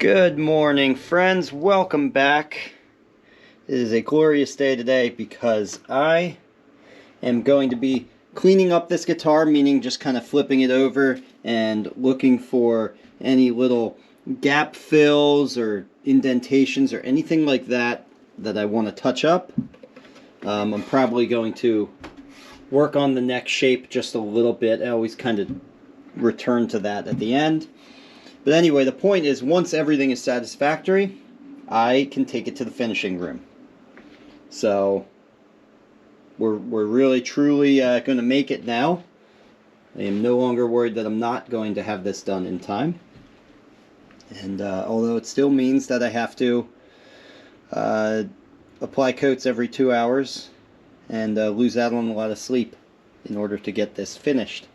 Good morning, friends. Welcome back. It is a glorious day today because I am going to be cleaning up this guitar, meaning just kind of flipping it over and looking for any little gap fills or indentations or anything like that that I want to touch up. I'm probably going to work on the neck shape just a little bit. I always kind of return to that at the end. But anyway, the point is, once everything is satisfactory, I can take it to the finishing room. So, we're really, truly going to make it now. I am no longer worried that I'm not going to have this done in time. And although it still means that I have to apply coats every 2 hours and lose out on a lot of sleep in order to get this finished.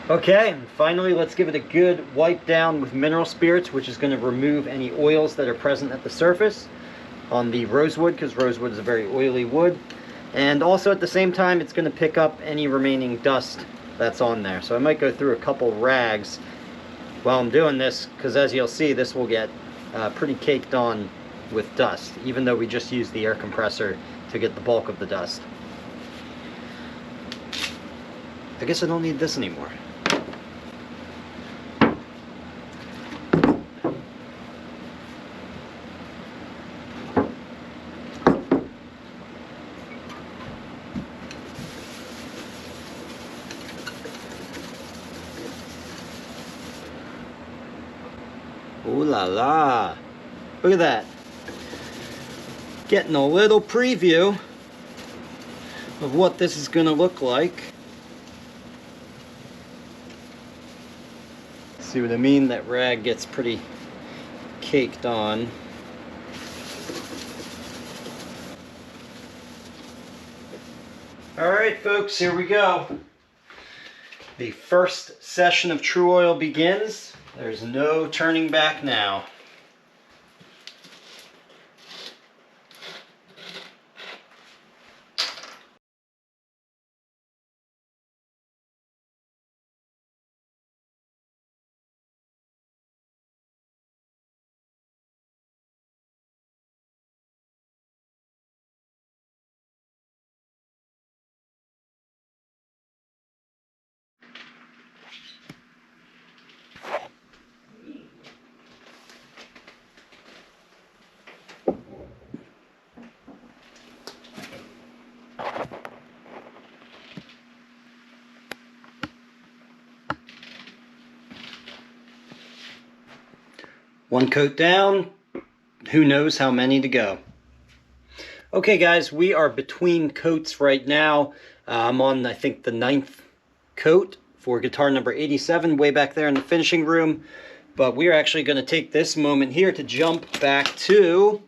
Okay, and finally let's give it a good wipe down with mineral spirits, which is going to remove any oils that are present at the surface on the rosewood, because rosewood is a very oily wood. And also at the same time, it's going to pick up any remaining dust that's on there. So I might go through a couple rags while I'm doing this, because as you'll see, this will get pretty caked on with dust, even though we just used the air compressor to get the bulk of the dust. I guess I don't need this anymore. Ooh la la! Look at that! Getting a little preview of what this is going to look like. See what I mean? That rag gets pretty caked on. Alright folks, here we go. The first session of True Oil begins. There's no turning back now. One coat down, who knows how many to go. Okay guys, we are between coats right now. I'm on, I think, the 9th coat for guitar number 87, way back there in the finishing room. But we're actually going to take this moment here to jump back to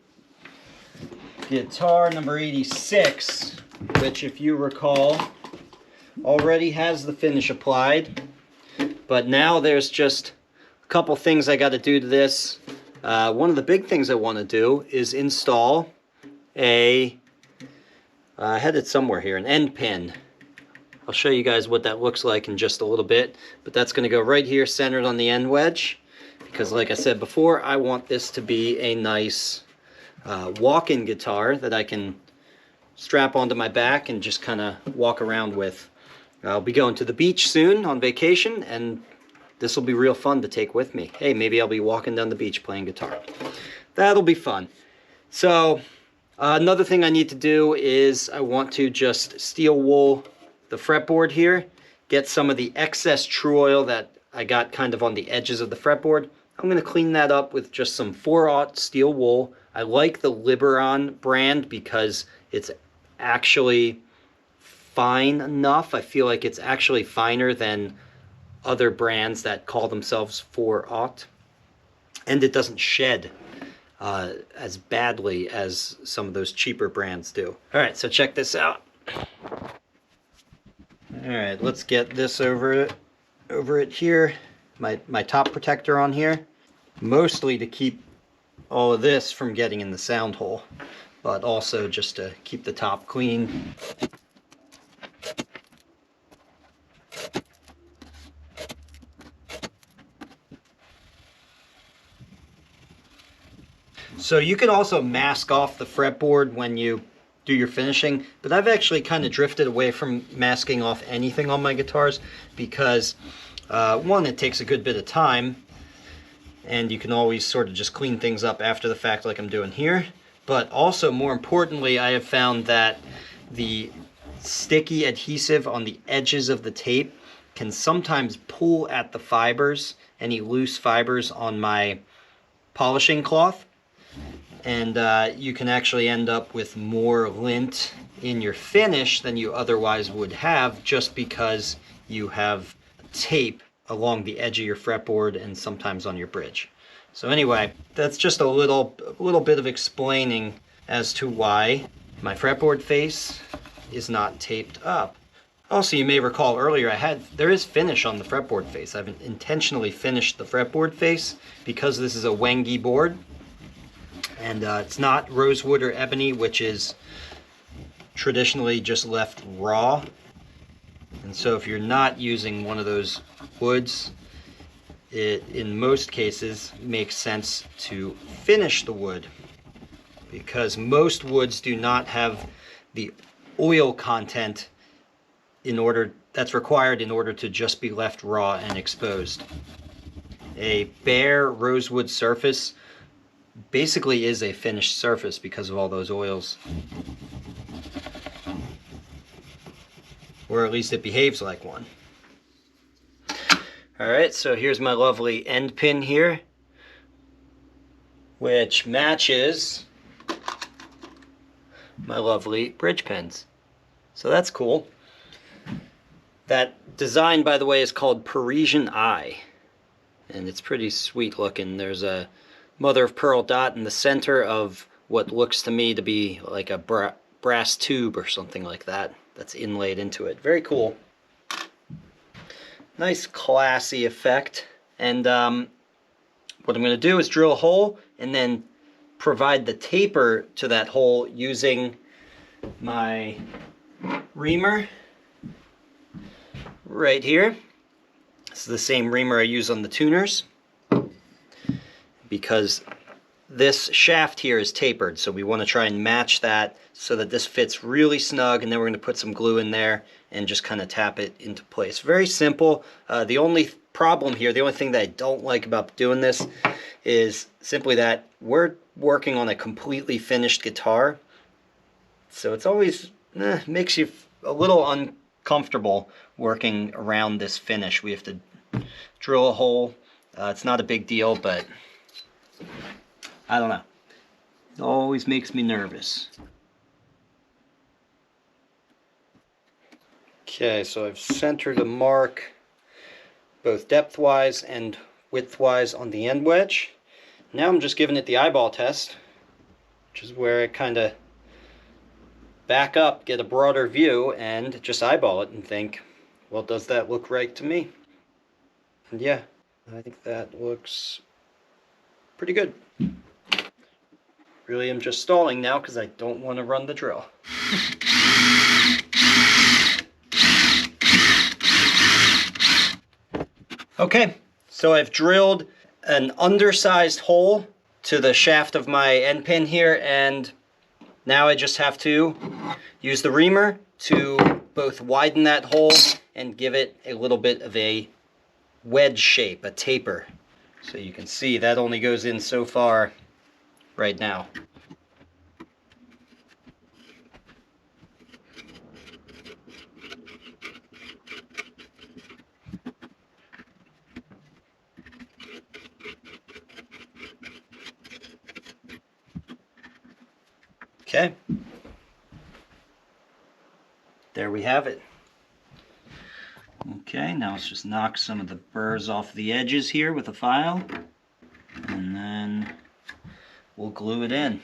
guitar number 86, which, if you recall, already has the finish applied. But now there's just a couple things I got to do to this. One of the big things I want to do is install I had it somewhere here, an end pin. I'll show you guys what that looks like in just a little bit, but that's going to go right here centered on the end wedge, because like I said before, I want this to be a nice walk-in guitar that I can strap onto my back and just kind of walk around with. I'll be going to the beach soon on vacation, and this will be real fun to take with me. Hey, maybe I'll be walking down the beach playing guitar. That'll be fun. So another thing I need to do is I want to just steel wool the fretboard here, get some of the excess true oil that I got kind of on the edges of the fretboard. I'm going to clean that up with just some 4/0 steel wool. I like the Liberon brand because it's actually fine enough. I feel like it's actually finer than other brands that call themselves 4/0, and it doesn't shed as badly as some of those cheaper brands do. All right, so check this out. All right, let's get this over it here. My top protector on here, mostly to keep all of this from getting in the sound hole, but also just to keep the top clean. So you can also mask off the fretboard when you do your finishing, but I've actually kind of drifted away from masking off anything on my guitars because one, it takes a good bit of time, and you can always sort of just clean things up after the fact like I'm doing here. But also, more importantly, I have found that the sticky adhesive on the edges of the tape can sometimes pull at the fibers, any loose fibers on my polishing cloth. And you can actually end up with more lint in your finish than you otherwise would have, just because you have tape along the edge of your fretboard and sometimes on your bridge. So anyway, that's just a little bit of explaining as to why my fretboard face is not taped up. Also, you may recall earlier there is finish on the fretboard face. I've intentionally finished the fretboard face because this is a Wengi board. And it's not rosewood or ebony, which is traditionally just left raw. And so if you're not using one of those woods, it in most cases makes sense to finish the wood, because most woods do not have the oil content that's required in order to just be left raw and exposed. A bare rosewood surface basically is a finished surface because of all those oils. Or at least it behaves like one. Alright, so here's my lovely end pin here, which matches my lovely bridge pins. So that's cool. That design, by the way, is called Parisian Eye, and it's pretty sweet looking. There's a mother of pearl dot in the center of what looks to me to be like a brass tube or something like that that's inlaid into it. Very cool. Nice classy effect. And what I'm going to do is drill a hole and then provide the taper to that hole using my reamer right here. This is the same reamer I use on the tuners, because this shaft here is tapered, so we want to try and match that so that this fits really snug, and then we're going to put some glue in there and just kind of tap it into place. Very simple. The only problem here, the only thing that I don't like about doing this is simply that we're working on a completely finished guitar, so it's always makes you a little uncomfortable working around this finish. We have to drill a hole. It's not a big deal, but I don't know. It always makes me nervous. Okay, so I've centered a mark both depth-wise and width-wise on the end wedge. Now I'm just giving it the eyeball test, which is where I kind of back up, get a broader view, and just eyeball it and think, well, does that look right to me? And yeah, I think that looks pretty good. Really am just stalling now because I don't want to run the drill. Okay, so I've drilled an undersized hole to the shaft of my end pin here, and now I just have to use the reamer to both widen that hole and give it a little bit of a wedge shape, a taper. So you can see that only goes in so far right now. Okay, there we have it. Okay, now let's just knock some of the burrs off the edges here with a file, and then we'll glue it in.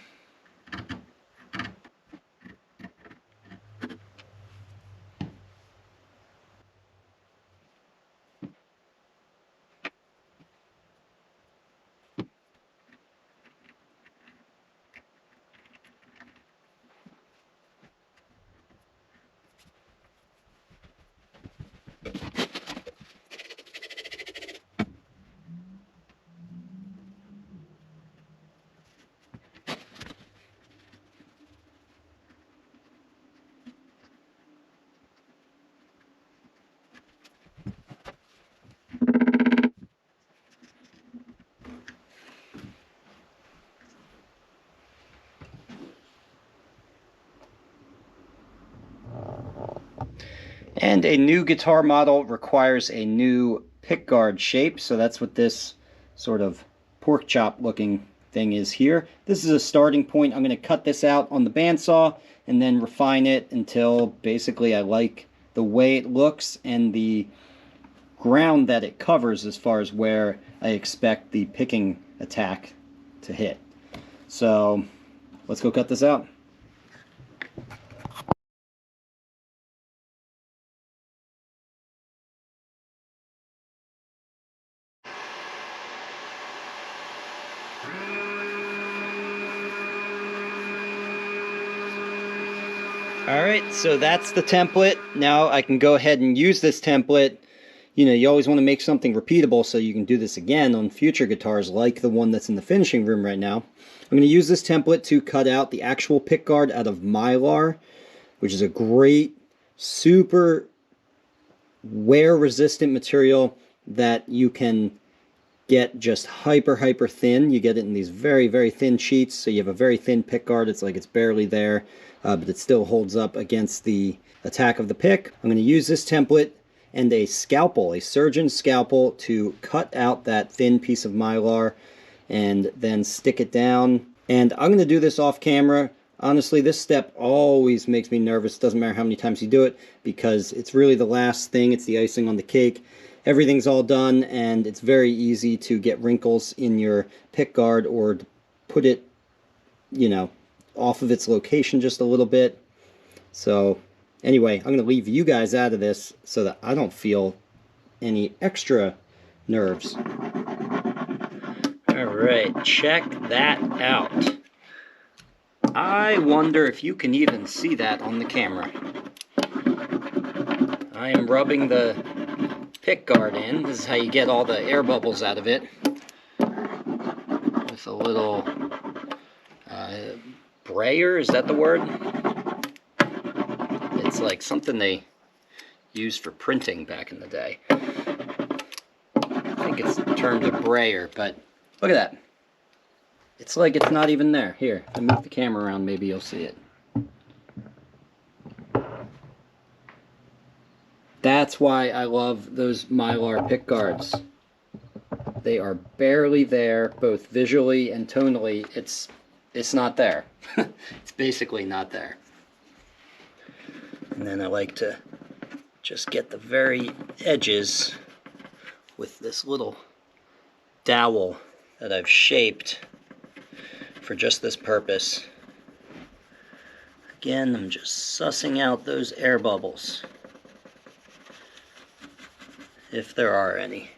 And a new guitar model requires a new pickguard shape, so that's what this sort of pork chop looking thing is here. This is a starting point. I'm going to cut this out on the bandsaw and then refine it until basically I like the way it looks and the ground that it covers as far as where I expect the picking attack to hit. So let's go cut this out. Alright, so that's the template. Now I can go ahead and use this template. You know, you always want to make something repeatable so you can do this again on future guitars like the one that's in the finishing room right now. I'm going to use this template to cut out the actual pickguard out of Mylar, which is a great, super wear-resistant material that you can get just hyper thin. You get it in these very thin sheets, so you have a very thin pickguard. It's like it's barely there, but it still holds up against the attack of the pick. I'm going to use this template and a scalpel, a surgeon's scalpel, to cut out that thin piece of Mylar and then stick it down. And I'm going to do this off camera. Honestly, this step always makes me nervous. Doesn't matter how many times you do it, because it's really the last thing. It's the icing on the cake. Everything's all done, and it's very easy to get wrinkles in your pickguard or put it, you know, off of its location just a little bit. So anyway, I'm going to leave you guys out of this so that I don't feel any extra nerves. Alright, check that out. I wonder if you can even see that on the camera. I am rubbing the pickguard in. This is how you get all the air bubbles out of it. With a little brayer, is that the word? It's like something they used for printing back in the day. I think it's termed a brayer, but look at that. It's like it's not even there. Here, I move the camera around, maybe you'll see it. That's why I love those Mylar pickguards. They are barely there, both visually and tonally. It's not there. It's basically not there. And then I like to just get the very edges with this little dowel that I've shaped for just this purpose. Again, I'm just sussing out those air bubbles, if there are any.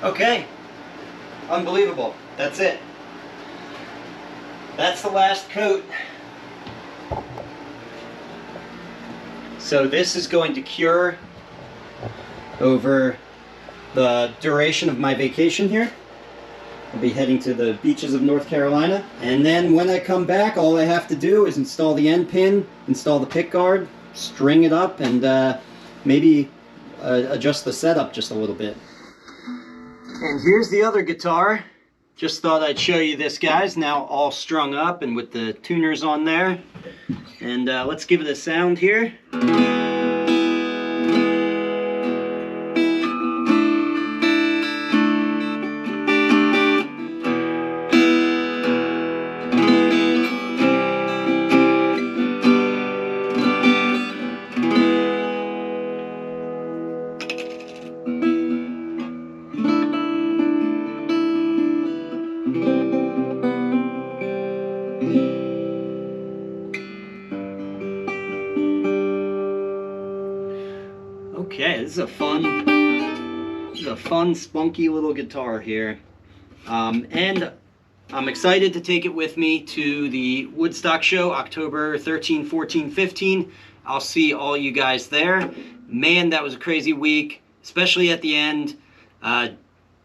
Okay, unbelievable. That's it. That's the last coat. So this is going to cure over the duration of my vacation here. I'll be heading to the beaches of North Carolina. And then when I come back, all I have to do is install the end pin, install the pick guard, string it up, and maybe adjust the setup just a little bit. And here's the other guitar. Just thought I'd show you this, guys. Now all strung up and with the tuners on there. And let's give it a sound here. Okay, this is a fun, spunky little guitar here, and I'm excited to take it with me to the Woodstock show, October 13, 14, 15. I'll see all you guys there. Man, that was a crazy week, especially at the end.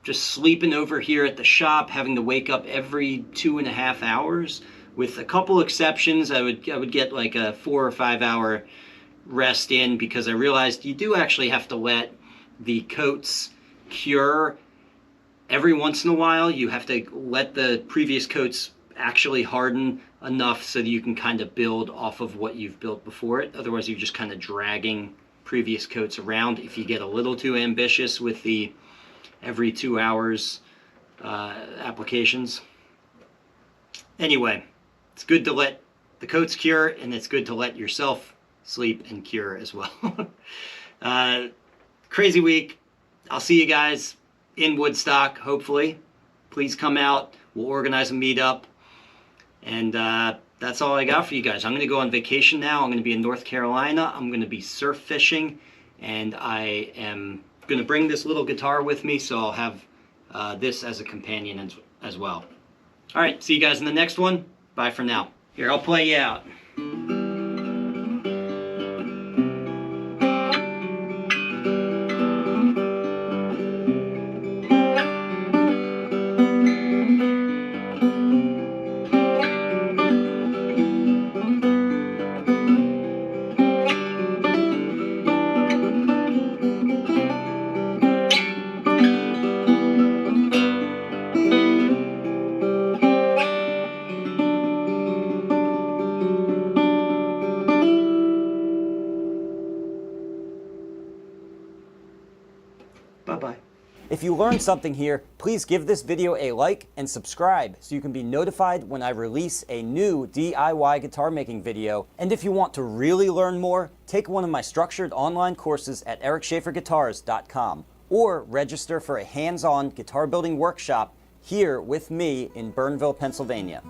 Just sleeping over here at the shop, having to wake up every 2.5 hours. With a couple exceptions, I would get like a 4 or 5 hour rest in, because I realized you do actually have to let the coats cure every once in a while. You have to let the previous coats actually harden enough so that you can kind of build off of what you've built before it. Otherwise, you're just kind of dragging previous coats around if you get a little too ambitious with the every 2 hours applications. Anyway, it's good to let the coats cure, and it's good to let yourself sleep and cure as well. Crazy week. I'll see you guys in Woodstock, hopefully. Please come out. We'll organize a meetup. And that's all I got for you guys. I'm going to go on vacation now. I'm going to be in North Carolina. I'm going to be surf fishing. And I am going to bring this little guitar with me, so I'll have this as a companion as well. All right, see you guys in the next one. Bye for now. Here, I'll play you out. Bye-bye. If you learned something here, please give this video a like and subscribe so you can be notified when I release a new DIY guitar making video. And if you want to really learn more, take one of my structured online courses at ericschaferguitars.com or register for a hands-on guitar building workshop here with me in Burnville, Pennsylvania.